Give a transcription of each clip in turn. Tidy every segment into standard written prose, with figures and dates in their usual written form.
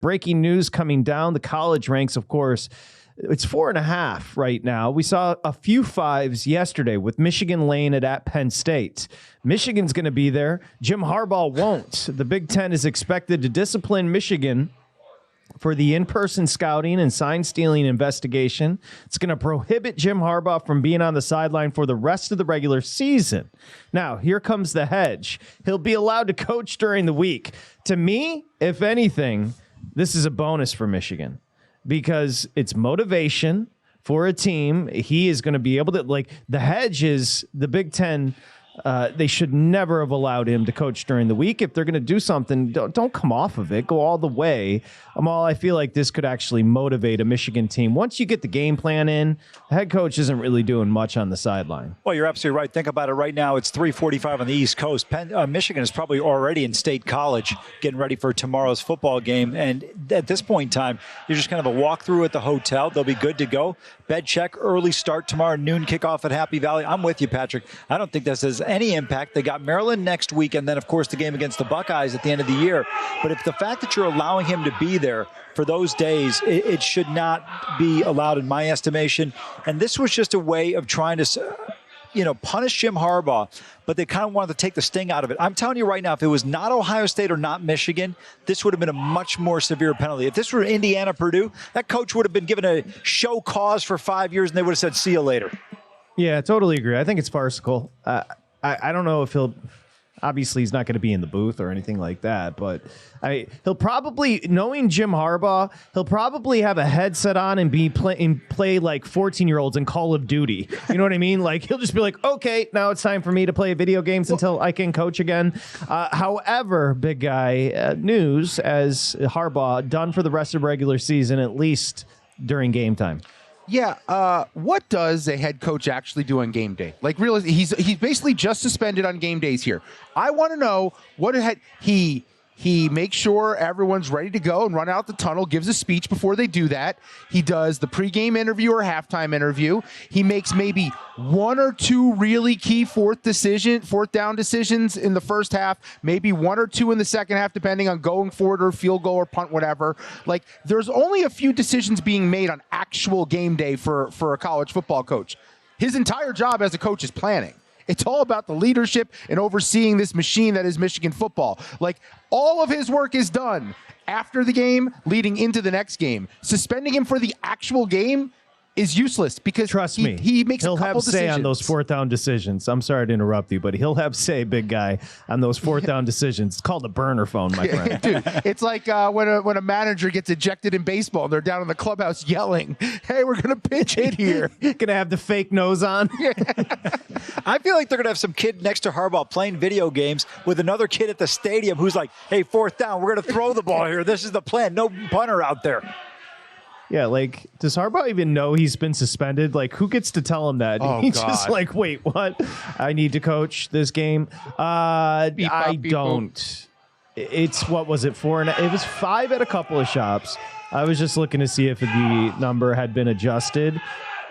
breaking news coming down the college ranks, of course. It's 4.5 right now. We saw a few 5s yesterday with Michigan laying it at Penn State. Michigan's going to be there. Jim Harbaugh won't. The Big Ten is expected to discipline Michigan for the in-person scouting and sign stealing investigation. It's going to prohibit Jim Harbaugh from being on the sideline for the rest of the regular season. Now, here comes the hedge. He'll be allowed to coach during the week. To me, if anything, this is a bonus for Michigan, because it's motivation for a team. He is going to be able to, like, the hedge is the Big Ten. They should never have allowed him to coach during the week. If they're going to do something, don't come off of it. Go all the way. I feel like this could actually motivate a Michigan team. Once you get the game plan in, the head coach isn't really doing much on the sideline. Well, you're absolutely right. Think about it right now. It's 3:45 on the East Coast. Michigan is probably already in State College getting ready for tomorrow's football game. And at this point in time, you're just kind of a walkthrough at the hotel. They'll be good to go. Bed check, early start tomorrow, noon kickoff at Happy Valley. I'm with you, Patrick. I don't think this has any impact. They got Maryland next week, and then, of course, the game against the Buckeyes at the end of the year. But if the fact that you're allowing him to be there for those days, it should not be allowed in my estimation. And this was just a way of trying to, punish Jim Harbaugh, but they kind of wanted to take the sting out of it. I'm telling you right now, if it was not Ohio State or not Michigan, this would have been a much more severe penalty. If this were Indiana, Purdue, that coach would have been given a show cause for 5 years, and they would have said, see you later. Yeah, I totally agree. I think it's farcical. I don't know if obviously he's not going to be in the booth or anything like that, but he'll probably, knowing Jim Harbaugh, he'll probably have a headset on and play like 14-year-olds in Call of Duty. You know what I mean? Like, he'll just be like, okay, now it's time for me to play video games until I can coach again. However, big guy, news as Harbaugh done for the rest of the regular season, at least during game time. Yeah, what does a head coach actually do on game day? Like, really, he's basically just suspended on game days here. I want to know what he makes sure everyone's ready to go and run out the tunnel, gives a speech before they do that. He does the pregame interview or halftime interview. He makes maybe one or two really key fourth down decisions in the first half, maybe one or two in the second half, depending on going forward or field goal or punt, whatever. Like, there's only a few decisions being made on actual game day for a college football coach. His entire job as a coach is planning. It's all about the leadership and overseeing this machine that is Michigan football. Like, all of his work is done after the game, leading into the next game. Suspending him for the actual game is useless because trust me, he makes he'll a couple have say decisions on those fourth down decisions. I'm sorry to interrupt you, but he'll have say, big guy, on those fourth down decisions. It's called a burner phone, my friend. Dude, it's like when a manager gets ejected in baseball, they're down in the clubhouse yelling, "Hey, we're gonna pitch hit here." Gonna have the fake nose on. I feel like they're going to have some kid next to Harbaugh playing video games with another kid at the stadium who's like, hey, fourth down, we're going to throw the ball here. This is the plan. No punter out there. Yeah, like, does Harbaugh even know he's been suspended? Like, who gets to tell him that? Oh, He's God. just like, wait, what? I need to coach this game? I don't. It's, what was it, 4? It was 5 at a couple of shops. I was just looking to see if the number had been adjusted.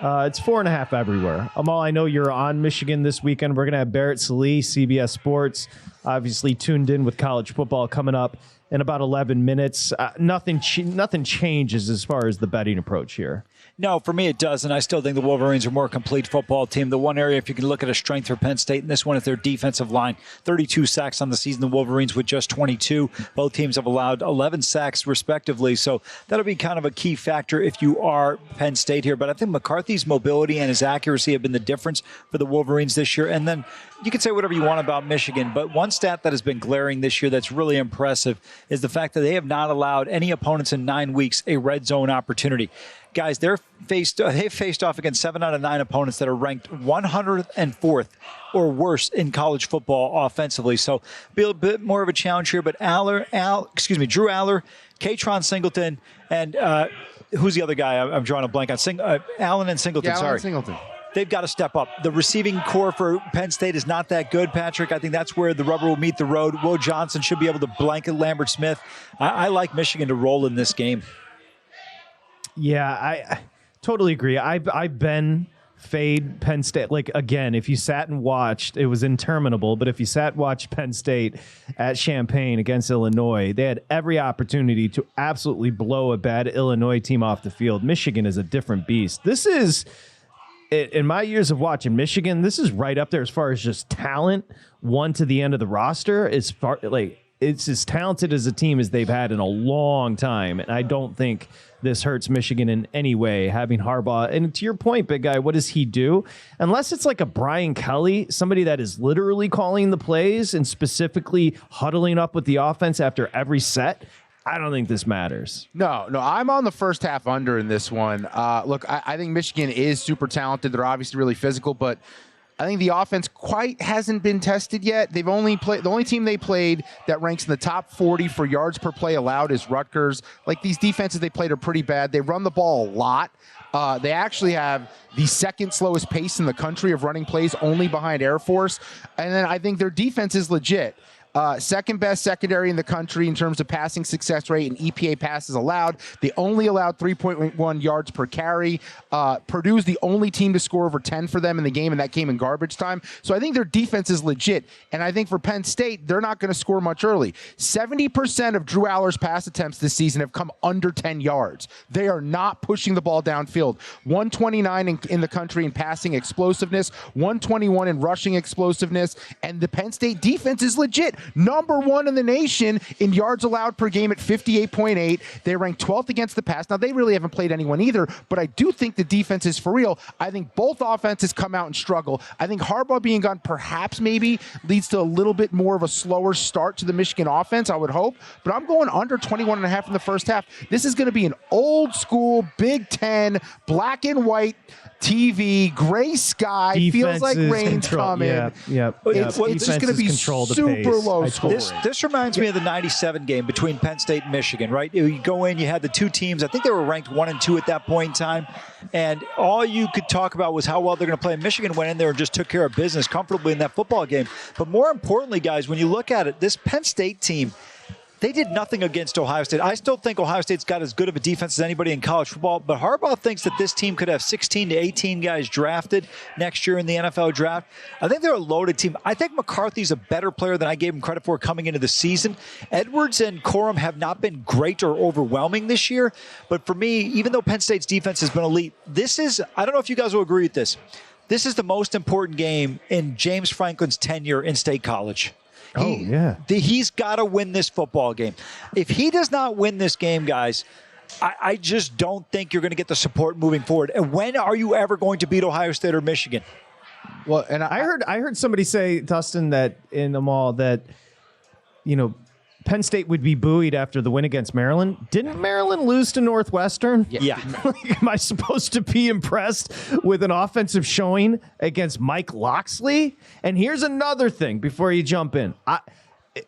It's 4.5 everywhere. Amal, I know you're on Michigan this weekend. We're going to have Barrett Salee, CBS Sports, obviously tuned in with college football coming up in about 11 minutes. Nothing changes as far as the betting approach here. No, for me it does, and I still think the Wolverines are a more complete football team. The one area, if you can look at a strength for Penn State, and this one is their defensive line. 32 sacks on the season, the Wolverines with just 22. Both teams have allowed 11 sacks respectively, so that'll be kind of a key factor if you are Penn State here. But I think McCarthy's mobility and his accuracy have been the difference for the Wolverines this year. And then you can say whatever you want about Michigan, but one stat that has been glaring this year that's really impressive is the fact that they have not allowed any opponents in 9 weeks a red zone opportunity. Guys, they've faced off against 7 out of 9 opponents that are ranked 104th or worse in college football offensively. So be a bit more of a challenge here. But Drew Aller, Katron Singleton, and who's the other guy? I'm drawing a blank on. Allen and Singleton. Yeah, sorry. Singleton. They've got to step up. The receiving core for Penn State is not that good, Patrick. I think that's where the rubber will meet the road. Will Johnson should be able to blanket Lambert Smith. I like Michigan to roll in this game. Yeah, I totally agree. I've been fade Penn State. Like, again, if you sat and watched, it was interminable, but if you sat and watched Penn State at Champaign against Illinois, they had every opportunity to absolutely blow a bad Illinois team off the field. Michigan is a different beast. This is, in my years of watching Michigan, this is right up there as far as just talent, one to the end of the roster. As far, like, it's as talented as a team as they've had in a long time, and I don't think this hurts Michigan in any way, having Harbaugh. And to your point, big guy, what does he do? Unless it's like a Brian Kelly, somebody that is literally calling the plays and specifically huddling up with the offense after every set, I don't think this matters. No, I'm on the first half under in this one. Look, I think Michigan is super talented. They're obviously really physical, but I think the offense quite hasn't been tested yet. They've only played, the only team they played that ranks in the top 40 for yards per play allowed is Rutgers. Like, these defenses they played are pretty bad. They run the ball a lot. They actually have the second slowest pace in the country of running plays, only behind Air Force. And then I think their defense is legit. Second best secondary in the country in terms of passing success rate and EPA passes allowed. They only allowed 3.1 yards per carry. Purdue's the only team to score over 10 for them in the game, and that came in garbage time. So I think their defense is legit. And I think for Penn State, they're not going to score much early. 70% of Drew Aller's pass attempts this season have come under 10 yards. They are not pushing the ball downfield. 129 in the country in passing explosiveness, 121 in rushing explosiveness, and the Penn State defense is legit. Number 1 in the nation in yards allowed per game at 58.8. They rank 12th against the pass. Now, they really haven't played anyone either, but I do think the defense is for real. I think both offenses come out and struggle. I think Harbaugh being gone perhaps maybe leads to a little bit more of a slower start to the Michigan offense, I would hope, but I'm going under 21.5 in the first half. This is going to be an old school Big Ten, black and white TV, gray sky, feels like rain's coming. It's just going to be super low scoring. This reminds me of the 97 game between Penn State and Michigan, right? You go in, you had the two teams. I think they were ranked 1 and 2 at that point in time. And all you could talk about was how well they're going to play. Michigan went in there and just took care of business comfortably in that football game. But more importantly, guys, when you look at it, this Penn State team, they did nothing against Ohio State. I still think Ohio State's got as good of a defense as anybody in college football, but Harbaugh thinks that this team could have 16 to 18 guys drafted next year in the NFL draft. I think they're a loaded team. I think McCarthy's a better player than I gave him credit for coming into the season. Edwards and Corum have not been great or overwhelming this year, but for me, even though Penn State's defense has been elite, this is, I don't know if you guys will agree with this, this is the most important game in James Franklin's tenure in State College. He's got to win this football game. If he does not win this game, guys, I just don't think you're going to get the support moving forward. And when are you ever going to beat Ohio State or Michigan? Well, and I heard somebody say, Dustin, that in the mall that, you know, Penn State would be buoyed after the win against Maryland. Didn't Maryland lose to Northwestern? Yeah. Am I supposed to be impressed with an offensive showing against Mike Loxley? And here's another thing before you jump in.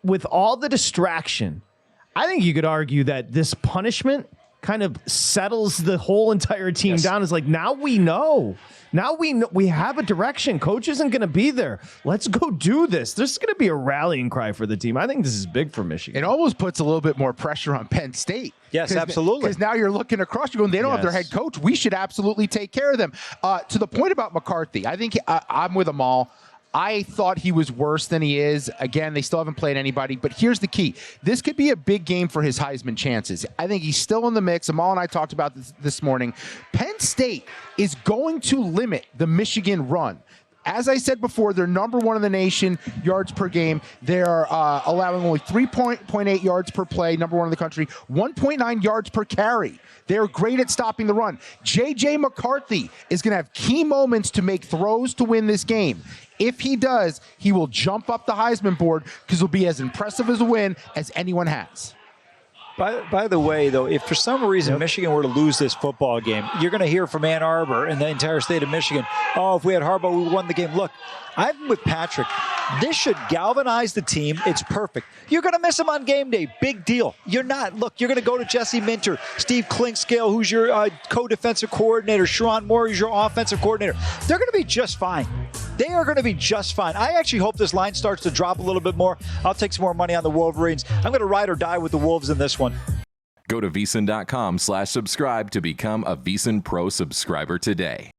With all the distraction, I think you could argue that this punishment kind of settles the whole entire team down. It's like, now we know. Now we have a direction. Coach isn't going to be there. Let's go do this. There's going to be a rallying cry for the team. I think this is big for Michigan. It almost puts a little bit more pressure on Penn State. Yes, absolutely. Because now you're looking across, you're going, they don't have their head coach. We should absolutely take care of them. To the point about McCarthy, I think I'm with them all. I thought he was worse than he is. Again, they still haven't played anybody. But here's the key. This could be a big game for his Heisman chances. I think he's still in the mix. Amal and I talked about this morning. Penn State is going to limit the Michigan run. As I said before, they're number 1 in the nation, yards per game. They're allowing only 3.8 yards per play, number 1 in the country, 1.9 yards per carry. They're great at stopping the run. J.J. McCarthy is going to have key moments to make throws to win this game. If he does, he will jump up the Heisman board because it'll be as impressive as a win as anyone has. By the way, though, if for some reason Michigan were to lose this football game, you're going to hear from Ann Arbor and the entire state of Michigan, oh, if we had Harbaugh, we won the game. Look, I'm with Patrick. This should galvanize the team. It's perfect. You're going to miss him on game day. Big deal. You're not. Look, you're going to go to Jesse Minter, Steve Klinkscale, who's your co-defensive coordinator, Sharon Moore, who's your offensive coordinator. They're going to be just fine. They are going to be just fine. I actually hope this line starts to drop a little bit more. I'll take some more money on the Wolverines. I'm going to ride or die with the Wolves in this one. Go to VSiN.com/subscribe to become a VSiN Pro subscriber today.